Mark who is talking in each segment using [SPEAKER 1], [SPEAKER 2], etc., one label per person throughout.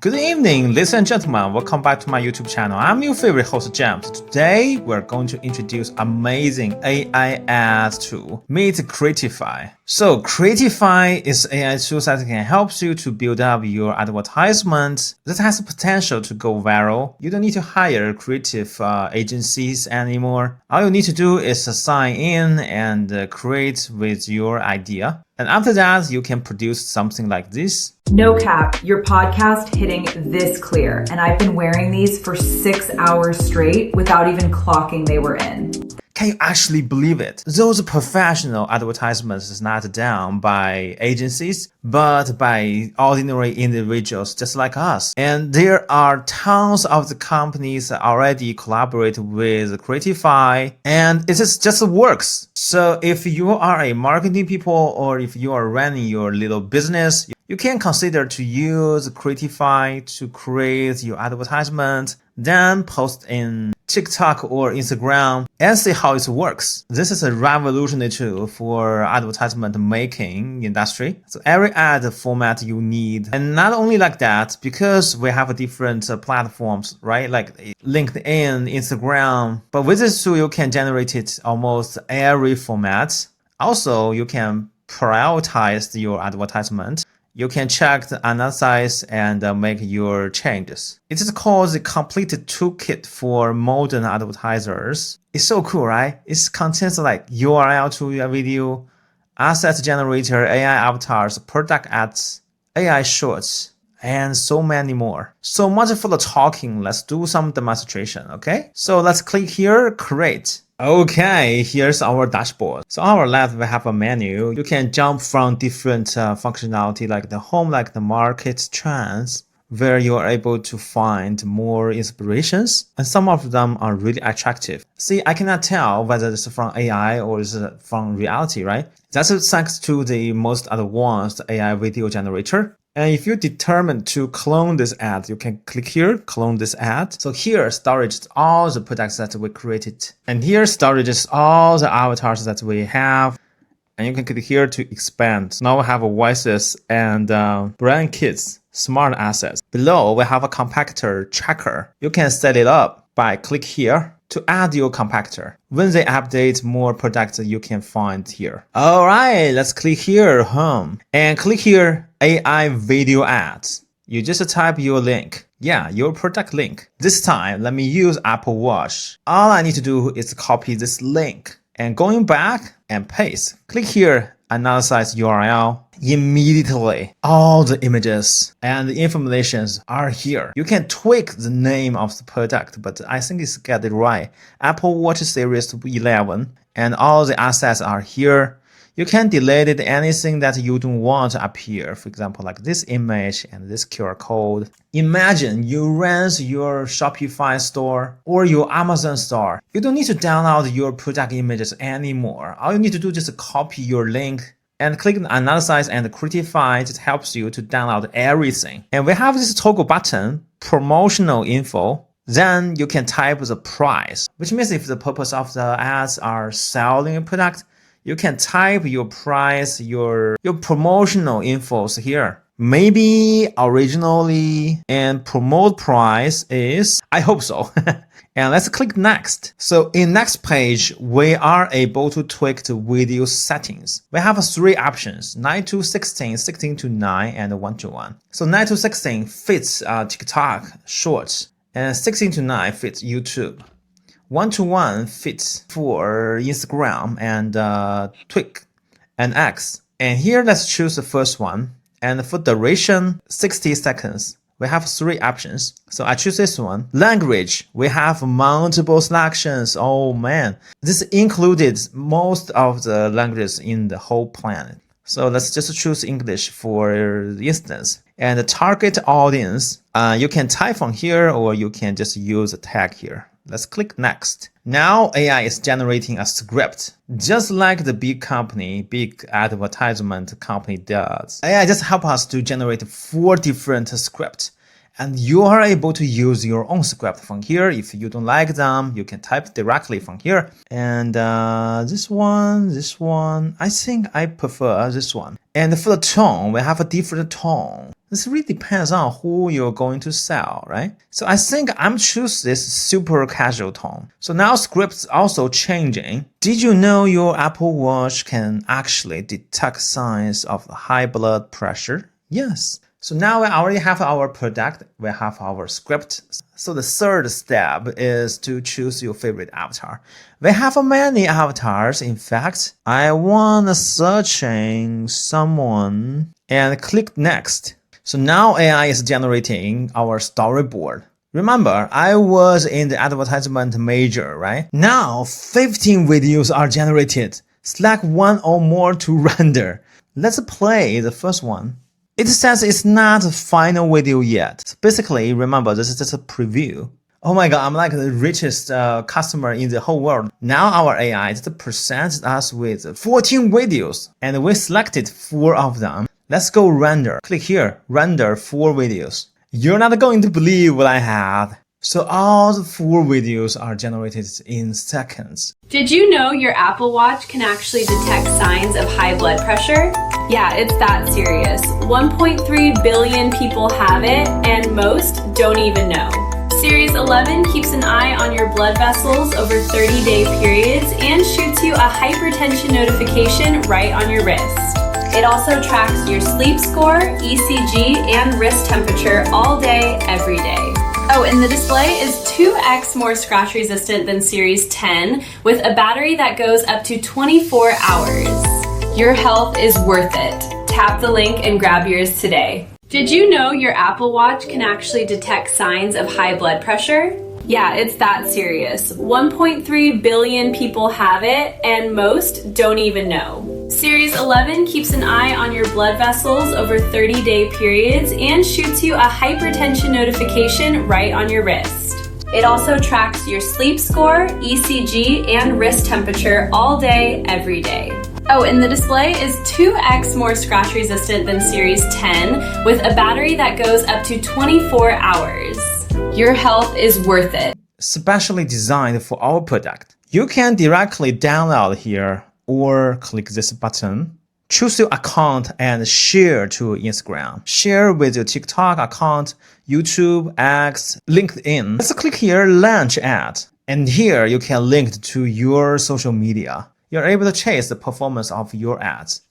[SPEAKER 1] Good evening, ladies and gentlemen. Welcome back to my YouTube channel. I'm your favorite host, James. Today, we're going to introduce amazing AI ads tool, meet Creatify. So, Creatify is AI tool that can help you to build up your advertisement that has the potential to go viral. You don't need to hire creative agencies anymore. All you need to do is sign in and create with your idea. And after that, you can produce something like this.
[SPEAKER 2] No cap, your podcast hitting this clear. And I've been wearing these for 6 hours straight without even clocking they were in.
[SPEAKER 1] Can you actually believe it? Those professional advertisements is not done by agencies, but by ordinary individuals just like us. And there are tons of the companies that already collaborate with Creatify, and it just works. So if you are a marketing people or if you are running your little business, you can consider to use Creatify to create your advertisement, then post in TikTok or Instagram and see how it works. This is a revolutionary tool for advertisement making industry. So every ad format you need. And not only like that, because we have different platforms, right? Like LinkedIn, Instagram. But with this tool, you can generate it almost every format. Also, you can prioritize your advertisement. You can check the analysis and make your changes. It is called the complete toolkit for modern advertisers. It's so cool, right? It contains like URL to your video, asset generator, AI avatars, product ads, AI shorts, and so many more. So much for the talking. Let's do some demonstration, okay? So let's click here, create. Okay, here's our dashboard. So on our left, we have a menu. You can jump from different functionality like the home, like the market trends, where you are able to find more inspirations. And some of them are really attractive. See, I cannot tell whether it's from AI or is it from reality, right? That's thanks to the most advanced AI video generator. And if you determine to clone this ad, you can click here, clone this ad. So here, storage is all the products that we created. And here, storage is all the avatars that we have. And you can click here to expand. So now we have voices and brand kits, smart assets. Below, we have a compactor tracker. You can set it up by click here to add your compactor. When they update more products, you can find here. All right, let's click here, home, and click here, AI video ads. You just type your link. Yeah, your product link. This time, let me use Apple Watch. All I need to do is copy this link and going back and paste. Click here, analyze URL. Immediately, all the images and the informations are here. You can tweak the name of the product, but I think it's get it right. Apple Watch Series 11 and all the assets are here. You can delete it, anything that you don't want to appear. For example, like this image and this QR code. Imagine you run your Shopify store or your Amazon store. You don't need to download your product images anymore. All you need to do is just copy your link and click on Analyze and Creatify. It helps you to download everything. And we have this toggle button, promotional info. Then you can type the price, which means if the purpose of the ads are selling a product, you can type your price, your promotional infos here. Maybe originally and promote price is, I hope so. And let's click next. So in next page, we are able to tweak the video settings. We have 3 options, 9 to 16, 16 to 9, and 1 to 1. So 9 to 16 fits TikTok Shorts, and 16 to 9 fits YouTube. 1 to 1 fits for Instagram and Twitch and X. And here, let's choose the first one. And for duration, 60 seconds. We have 3 options. So I choose this one. Language, we have multiple selections. Oh man, this included most of the languages in the whole planet. So let's just choose English for instance. And the target audience, you can type from here or you can just use a tag here. Let's click next. Now AI is generating a script, just like the big advertisement company does. AI just help us to generate 4 different scripts. And you are able to use your own script from here. If you don't like them, you can type directly from here. And this one, I think I prefer this one. And for the tone, we have a different tone. This really depends on who you're going to sell, right? So I think I'm choose this super casual tone. So now script's also changing. Did you know your Apple Watch can actually detect signs of high blood pressure? Yes. So now we already have our product, we have our script. So the third step is to choose your favorite avatar. We have many avatars. In fact, I want to searching someone and click next. So now AI is generating our storyboard. Remember, I was in the advertisement major, right? Now 15 videos are generated. Select one or more to render. Let's play the first one. It says it's not a final video yet. So basically, remember, this is just a preview. Oh my god, I'm like the richest customer in the whole world. Now our AI just presents us with 14 videos and we selected 4 of them. Let's go render. Click here, render 4 videos. You're not going to believe what I have. So all the 4 videos are generated in seconds.
[SPEAKER 3] Did you know your Apple Watch can actually detect signs of high blood pressure? Yeah, it's that serious. 1.3 billion people have it, and most don't even know. Series 11 keeps an eye on your blood vessels over 30-day periods and shoots you a hypertension notification right on your wrist. It also tracks your sleep score, ECG, and wrist temperature all day, every day. Oh, and the display is 2x more scratch resistant than Series 10 with a battery that goes up to 24 hours. Your health is worth it. Tap the link and grab yours today. Did you know your Apple Watch can actually detect signs of high blood pressure? Yeah, it's that serious. 1.3 billion people have it, and most don't even know. Series 11 keeps an eye on your blood vessels over 30-day periods and shoots you a hypertension notification right on your wrist. It also tracks your sleep score, ECG, and wrist temperature all day, every day. Oh, and the display is 2x more scratch resistant than Series 10 with a battery that goes up to 24 hours. Your health is worth it.
[SPEAKER 1] Specially designed for our product. You can directly download here or click this button. Choose your account and share to Instagram. Share with your TikTok account, YouTube, X, LinkedIn. Let's click here, launch ad. And here you can link to your social media. You're able to chase the performance of your ads.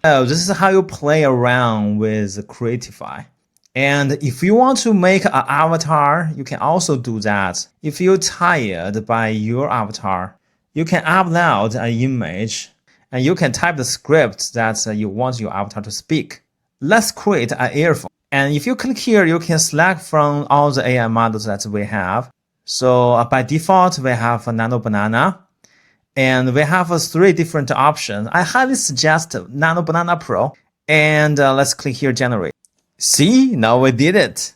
[SPEAKER 1] Oh, this is how you play around with Creatify. And if you want to make an avatar, you can also do that. If you're tired by your avatar, you can upload an image and you can type the script that you want your avatar to speak. Let's create an earphone. And if you click here, you can select from all the AI models that we have. So by default, we have a Nano Banana. And we have 3 different options. I highly suggest Nano Banana Pro. And let's click here, generate. See, now we did it.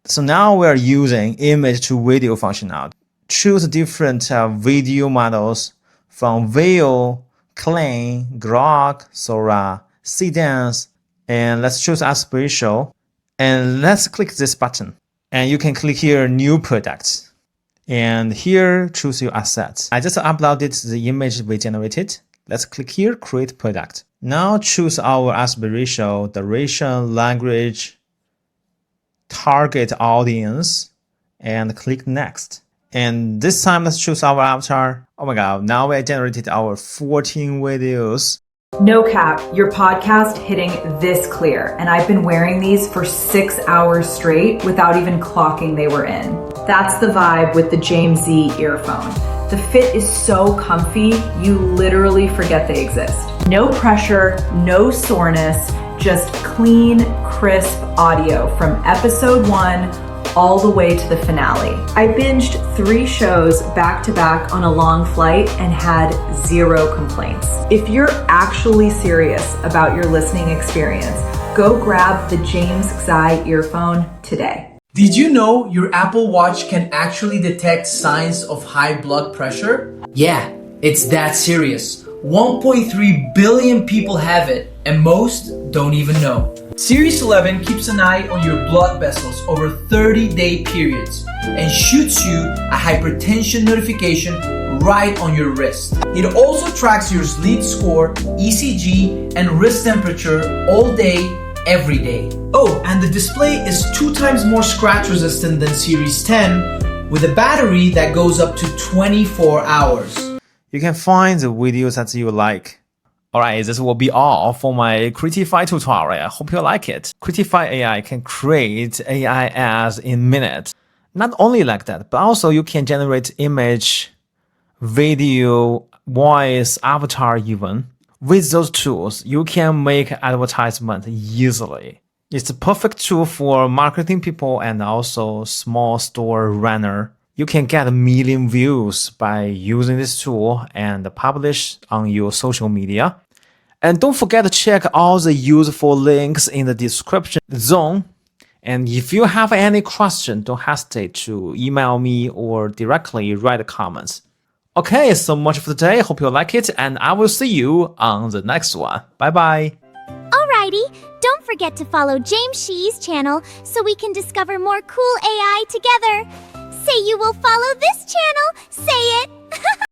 [SPEAKER 1] So now we're using image to video functionality. Choose different video models from Veo, Clean, Grok, Sora, Cdance, and let's choose Aspirational. And let's click this button. And you can click here, new products. And here, choose your assets. I just uploaded the image we generated. Let's click here, create product. Now choose our aspirational, duration, language, target audience, and click next. And this time, let's choose our avatar. Oh my god, now we generated our 14 videos.
[SPEAKER 2] No cap, your podcast hitting this clear. And I've been wearing these for 6 hours straight without even clocking they were in. That's the vibe with the JAMESXI earphone. The fit is so comfy, you literally forget they exist. No pressure, no soreness, just clean, crisp audio from episode 1 all the way to the finale. I binged 3 shows back to back on a long flight and had 0 complaints. If you're actually serious about your listening experience, go grab the JAMESXI earphone today.
[SPEAKER 4] Did you know your Apple Watch can actually detect signs of high blood pressure? Yeah, it's that serious. 1.3 billion people have it, and most don't even know. Series 11 keeps an eye on your blood vessels over 30-day periods and shoots you a hypertension notification right on your wrist. It also tracks your sleep score, ECG, and wrist temperature all day, every day. Oh, and the display is 2 times more scratch resistant than Series 10 with a battery that goes up to 24 hours.
[SPEAKER 1] You can find the videos that you like. Alright, this will be all for my Creatify tutorial. I hope you like it. Creatify AI can create AI ads in minutes. Not only like that, but also you can generate image, video, voice, avatar even. With those tools, you can make advertisement easily. It's a perfect tool for marketing people and also small store runner. You can get 1 million views by using this tool and publish on your social media. And don't forget to check all the useful links in the description zone. And if you have any question, don't hesitate to email me or directly write comments. Okay, so much for today. Hope you like it, and I will see you on the next one. Bye bye.
[SPEAKER 5] Alrighty, don't forget to follow JAMESXI's channel so we can discover more cool AI together. Say you will follow this channel.